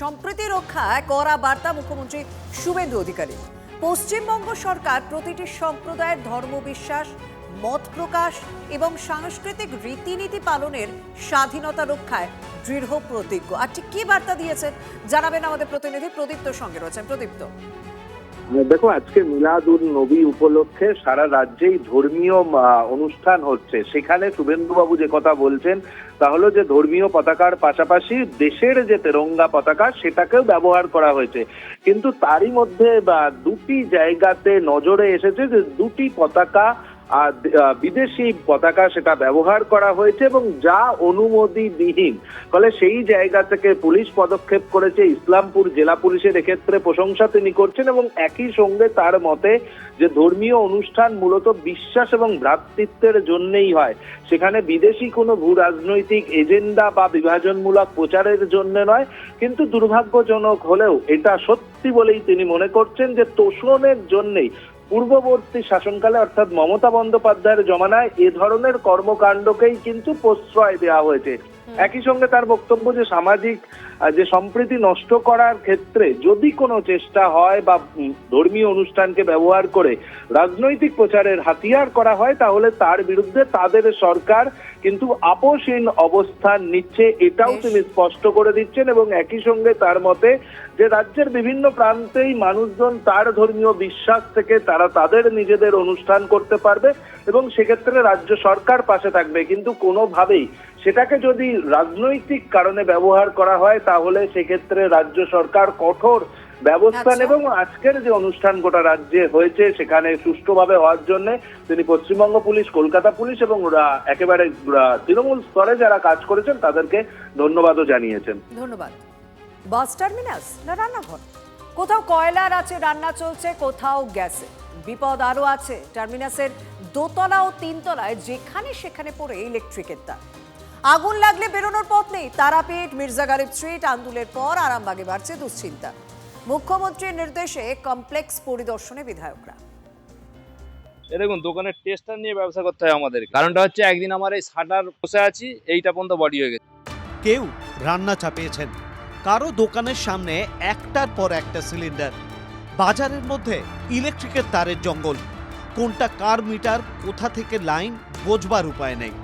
সম্প্রীতি রক্ষায় কড়া বার্তা মুখ্যমন্ত্রী শুভেন্দু অধিকারী। পশ্চিমবঙ্গ সরকার প্রতিটি সম্প্রদায়ের ধর্মবিশ্বাস, মত প্রকাশ এবং সাংস্কৃতিক রীতিনীতি পালনের স্বাধীনতা রক্ষায় দৃঢ় প্রতিজ্ঞ। আর ঠিক কি বার্তা দিয়েছেন জানাবেন আমাদের প্রতিনিধি প্রদীপ্তর সঙ্গে রয়েছেন। প্রদীপ্ত, দেখো, আজকে মিলাদুন নবী উপলক্ষে সারা রাজ্যেই ধর্মীয় অনুষ্ঠান হচ্ছে। সেখানে শুভেন্দুবাবু যে কথা বলছেন তা হলো যে ধর্মীয় পতাকার পাশাপাশি দেশের যে তেরঙ্গা পতাকা সেটাকেও ব্যবহার করা হয়েছে। কিন্তু তারই মধ্যে দুটি জায়গাতে নজরে এসেছে যে দুটি পতাকা বিদেশি পতাকা সেটা ব্যবহার করা হয়েছে এবং যা অনুমতিবিহীন। ফলে সেই জায়গা থেকে পুলিশ পদক্ষেপ করেছে। ইসলামপুর জেলা পুলিশের এক্ষেত্রে প্রশংসা তিনি করছেন এবং একই সঙ্গে তার মতে যে ধর্মীয় অনুষ্ঠান মূলত বিশ্বাস এবং ভ্রাতৃত্বের জন্যই হয়, সেখানে বিদেশি কোনো ভূ রাজনৈতিক এজেন্ডা বা বিভাজনমূলক প্রচারের জন্য নয়। কিন্তু দুর্ভাগ্যজনক হলেও এটা সত্যি বলেই তিনি মনে করছেন যে তোষণের জন্যই পূর্ববর্তী শাসনকালে অর্থাৎ মমতা বন্দ্যোপাধ্যায়ের জমানায় এ ধরনের কর্মকাণ্ডকেই কিন্তু প্রশ্রয় দেওয়া হয়েছে। একই সঙ্গে তার বক্তব্য যে সামাজিক যে সম্প্রীতি নষ্ট করার ক্ষেত্রে যদি কোনো চেষ্টা হয় বা ধর্মীয় অনুষ্ঠানকে ব্যবহার করে রাজনৈতিক প্রচারের হাতিয়ার করা হয় তাহলে তার বিরুদ্ধে তাদের সরকার কিন্তু আপোষহীন অবস্থান নিচ্ছে, এটাও তিনি স্পষ্ট করে দিচ্ছেন। এবং একই সঙ্গে তার মতে যে রাজ্যের বিভিন্ন প্রান্তেই মানুষজন তার ধর্মীয় বিশ্বাস থেকে তারা তাদের নিজেদের অনুষ্ঠান করতে পারবে এবং সেক্ষেত্রে রাজ্য সরকার পাশে থাকবে। কিন্তু কোনোভাবেই সেটাকে যদি রাজনৈতিক কারণে ব্যবহার করা হয় তাহলে সেক্ষেত্রে রাজ্য সরকার কঠোর ব্যবস্থা নেবে। এবং আজকের যে অনুষ্ঠান গোটা রাজ্যে হয়েছে সেখানে সুষ্ঠুভাবে হওয়ার জন্য তিনি পশ্চিমবঙ্গ পুলিশ, কলকাতা পুলিশ এবং একেবারে তৃণমূল স্তরে যারা কাজ করেছেন তাদেরকে ধন্যবাদও জানিয়েছেন। ধন্যবাদ। বাস টার্মিনাস না রান্নাঘর, কোথাও কয়লার আছে রান্না চলছে, কোথাও গ্যাসে। বিপদ আরো আছে টার্মিনাসের দোতলা ও তিনতলায়, যেখানে সেখানে পড়ে ইলেকট্রিকের তার। আগুন লাগলে বেরোনোর পথ নেই। তারাপীঠ, মির্জা গালিব স্ট্রিট, আন্দুলের পর আরামবাগে বাড়ছে দুশ্চিন্তা। মুখ্যমন্ত্রীর নির্দেশে কমপ্লেক্স পরিদর্শনে বিধায়করা। দেখুন, দোকানের টেস্টার নিয়ে ব্যবসা করতে হয় আমাদের। কারণটা হচ্ছে একদিন আমার এই শাটার বসে আছি, এইটা পর্যন্ত বডি হয়ে গেছে। কেউ রান্না চাপিয়েছেন, কারো দোকানের সামনে একটার পর একটা সিলিন্ডার। বাজারের মধ্যে ইলেকট্রিকের তারের জঙ্গল। কোনটা কার মিটার, কোথা থেকে লাইন বোঝবার উপায় নেই।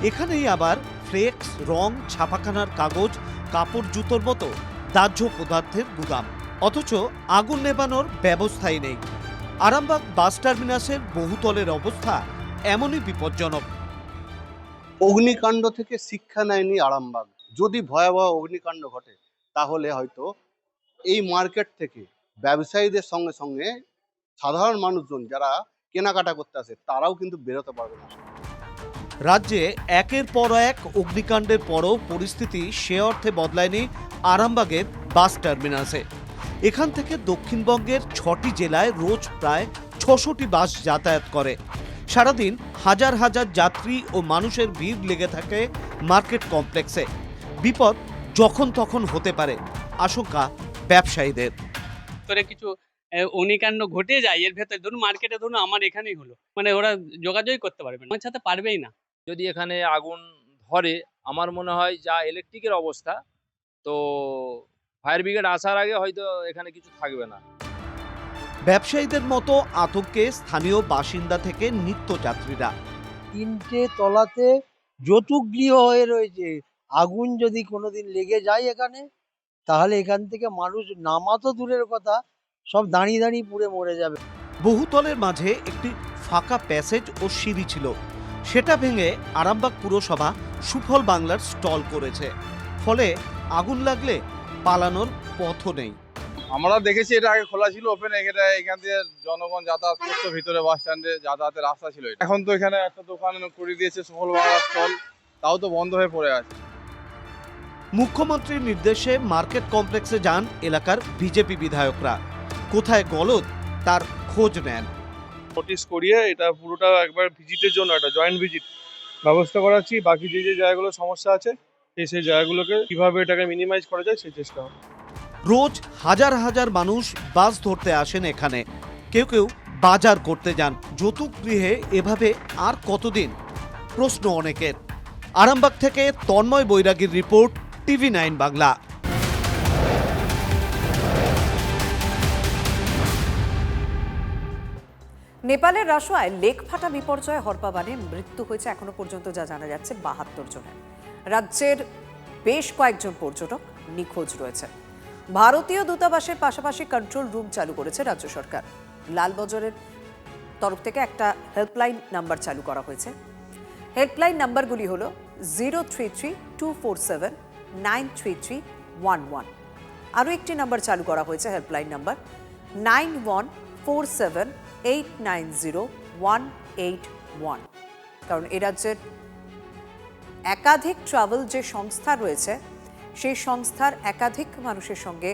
এখানেই আবার ফ্লেক্স, রং, ছাপাখানার কাগজ, কাপড়, জুতোর মতো দাহ্য পদার্থের গুদাম। অথচ আগুন নেভানোর ব্যবস্থাই নেই। আরামবাগ বাস টার্মিনাসের বহুতলের অবস্থা এমনই বিপজ্জনক। অগ্নিকাণ্ড থেকে শিক্ষা নেয়নি আরামবাগ। যদি ভয়াবহ অগ্নিকাণ্ড ঘটে তাহলে হয়তো এই মার্কেট থেকে ব্যবসায়ীদের সঙ্গে সঙ্গে সাধারণ মানুষজন যারা কেনাকাটা করতে আসে তারাও কিন্তু বেরোতে পারবে না। রাজ্যে একের পর এক অগ্নিকাণ্ডের পরও পরিস্থিতি সে অর্থে বদলায়নি আরামবাগের বাস টার্মিনাসে। এখান থেকে দক্ষিণবঙ্গের 6টি জেলায় রোজ প্রায় 600টি বাস যাতায়াত করে। সারাদিন হাজার হাজার যাত্রী ও মানুষের ভিড় লেগে থাকে মার্কেট কমপ্লেক্সে। বিপদ যখন তখন হতে পারে, আশঙ্কা ব্যবসায়ীদের। কিছু অগ্নিকাণ্ড ঘটে যায় এর ভেতরে, ধরুন মার্কেটে, ধরুন আমার এখানেই হলো, মানে ওরা যোগাযোগই করতে পারবে না, আমার সাথে পারবেই না। যদি এখানে আগুন ধরে, আমার মনে হয় যা ইলেকট্রিকের অবস্থা, তো ফায়ার ব্রিগেড আসার আগে হয়তো এখানে কিছু থাকবে না। ব্যবসায়ীদের মতো আতঙ্কে স্থানীয় বাসিন্দা থেকে নিত্যযাত্রীরা। 3টে তলাতে যৌতুকগৃহ হয়ে রয়েছে। আগুন যদি কোনোদিন লেগে যায় এখানে, তাহলে এখান থেকে মানুষ নামা তো দূরের কথা, সব দাঁড়িয়ে দাঁড়িয়ে পুড়ে মরে যাবে। বহুতলের মাঝে একটি ফাঁকা প্যাসেজ ও সিঁড়ি ছিল, সেটা ভেঙে আরামবাগ পুরসভা সুফল বাংলার স্টল করেছে। ফলে আগুন লাগলে পালানোর পথও নেই। আমরা দেখেছি এটা আগে খোলা ছিল ওপেন, এখান থেকে জনগণ যাতায়াত করতো, ভিতরে বাস স্ট্যান্ডে যাতায়াতের রাস্তা ছিল। এখন তো এখানে একটা দোকান করে দিয়েছে সুফল বাংলা স্টল, তাও তো বন্ধ হয়ে পড়ে আছে। মুখ্যমন্ত্রীর নির্দেশে মার্কেট কমপ্লেক্সে যান এলাকার বিজেপি বিধায়করা। কোথায় গলদ তার খোঁজ নেন। নোটিশ করিয়ে এটা পুরোটা একবার ভিজিটের জন্য একটা জয়েন্ট ভিজিট ব্যবস্থা করাচ্ছি। বাকি যে যে জায়গাগুলো সমস্যা আছে সেই জায়গাগুলোকে কিভাবে এটাকে মিনিমাইজ করা যায় সেই চেষ্টা হবে। রোজ হাজার হাজার মানুষ বাস ধরতে আসেন এখানে। কেউ কেউ বাজার করতে যান। যৌতুক গৃহে এভাবে আর কতদিন, প্রশ্ন অনেকের। আরামবাগ থেকে তন্ময় বৈরাগীর রিপোর্ট, টিভি9 বাংলা। নেপালের রাসোয়ায় লেক ফাটা বিপর্যয়ে হরপাবানে মৃত্যু হয়েছে এখনো পর্যন্ত যা জানা যাচ্ছে 72 জনের। রাজ্যের বেশ কয়েকজন পর্যটক নিখোঁজ রয়েছে। ভারতীয় দূতাবাসের পাশাপাশি কন্ট্রোল রুম চালু করেছে রাজ্য সরকার। লালবাজারের তরফ থেকে একটা হেল্পলাইন নাম্বার চালু করা হয়েছে। হেল্পলাইন নাম্বারগুলি হলো 033-247-93311। আরও একটি নাম্বার চালু করা হয়েছে, হেল্পলাইন নাম্বার 9147-890-181। কারণ এ রাজ্যের একাধিক ট্রাভেল যে সংস্থা রয়েছে সেই সংস্থার একাধিক মানুষের সঙ্গে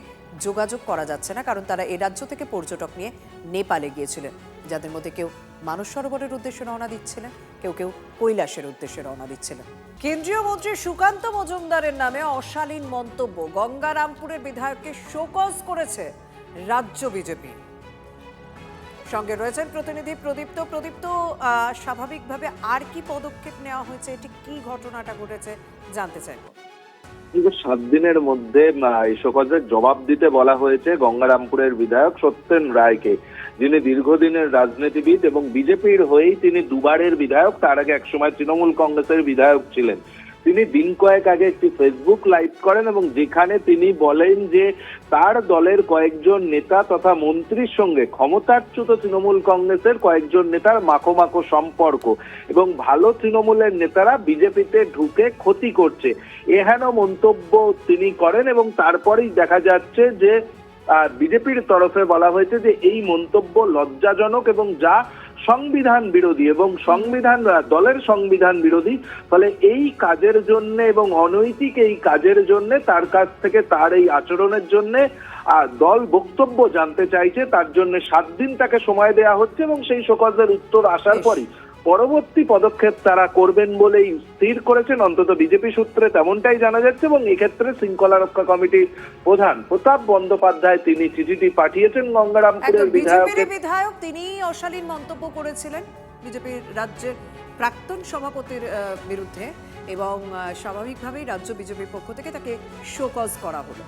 যোগাযোগ করা যাচ্ছে না, কারণ তারা এ রাজ্য থেকে পর্যটক নিয়ে নেপালে গিয়েছিলেন, যাদের মধ্যে কেউ মানস সরোবরের উদ্দেশ্যে রওনা দিচ্ছিলেন, কেউ কেউ কৈলাসের উদ্দেশ্যে রওনা দিচ্ছিলেন। কেন্দ্রীয় মন্ত্রী সুকান্ত মজুমদারের নামে অশালীন মন্তব্য গঙ্গারামপুরের বিধায়ককে শোকজ করেছে রাজ্য বিজেপি। সঙ্গে রয়েছেন প্রতিনিধি প্রদীপ্ত। স্বাভাবিকভাবে আর কি পদক্ষেপ নেওয়া হয়েছে, এটি কি ঘটনাটা ঘটেছে জানতে চাইব। 7 দিনের মধ্যে এই শোকজের জবাব দিতে বলা হয়েছে গঙ্গারামপুরের বিধায়ক সত্যেন রায়কে, যিনি দীর্ঘদিনের রাজনীতিবিদ এবং বিজেপির হয়েই তিনি দুবারের বিধায়ক, তার আগে একসময় তৃণমূল কংগ্রেসের বিধায়ক ছিলেন। তিনি দিন কয়েক আগে একটি ফেসবুক লাইভ করেন এবং যেখানে তিনি বলেন যে তার দলের কয়েকজন নেতা তথা মন্ত্রীর সঙ্গে ক্ষমতাচ্যুত তৃণমূল কংগ্রেসের কয়েকজন নেতার মাখো সম্পর্ক এবং ভালো তৃণমূলের নেতারা বিজেপিতে ঢুকে ক্ষতি করছে, এহেন মন্তব্য তিনি করেন। এবং তারপরেই দেখা যাচ্ছে যে বিজেপির তরফে বলা হয়েছে যে এই মন্তব্য লজ্জাজনক এবং যা সংবিধান বিরোধী এবং দলের সংবিধান বিরোধী। ফলে এই কাজের জন্য এবং অনৈতিক এই কাজের জন্য তার কাছ থেকে তার এই আচরণের জন্য দল বক্তব্য জানতে চাইছে, তার জন্য 7 দিন তাকে সময় দেওয়া হচ্ছে এবং সেই শোকজের উত্তর আসার পরই পরবর্তী পদক্ষেপ তারা করবেন বলেই স্থির করেছেন, অন্তত বিজেপি সূত্রে তেমনটাই জানা যাচ্ছে। এবং এক্ষেত্রে শৃঙ্খলা রক্ষা কমিটির প্রধান প্রতাপ বন্দ্যোপাধ্যায় তিনি চিঠিটি পাঠিয়েছেন গঙ্গারামপুরের বিধায়ক, তিনি অশালীন মন্তব্য করেছিলেন বিজেপির রাজ্যের প্রাক্তন সভাপতির বিরুদ্ধে এবং স্বাভাবিকভাবেই রাজ্য বিজেপির পক্ষ থেকে তাকে শোকজ করা হলো।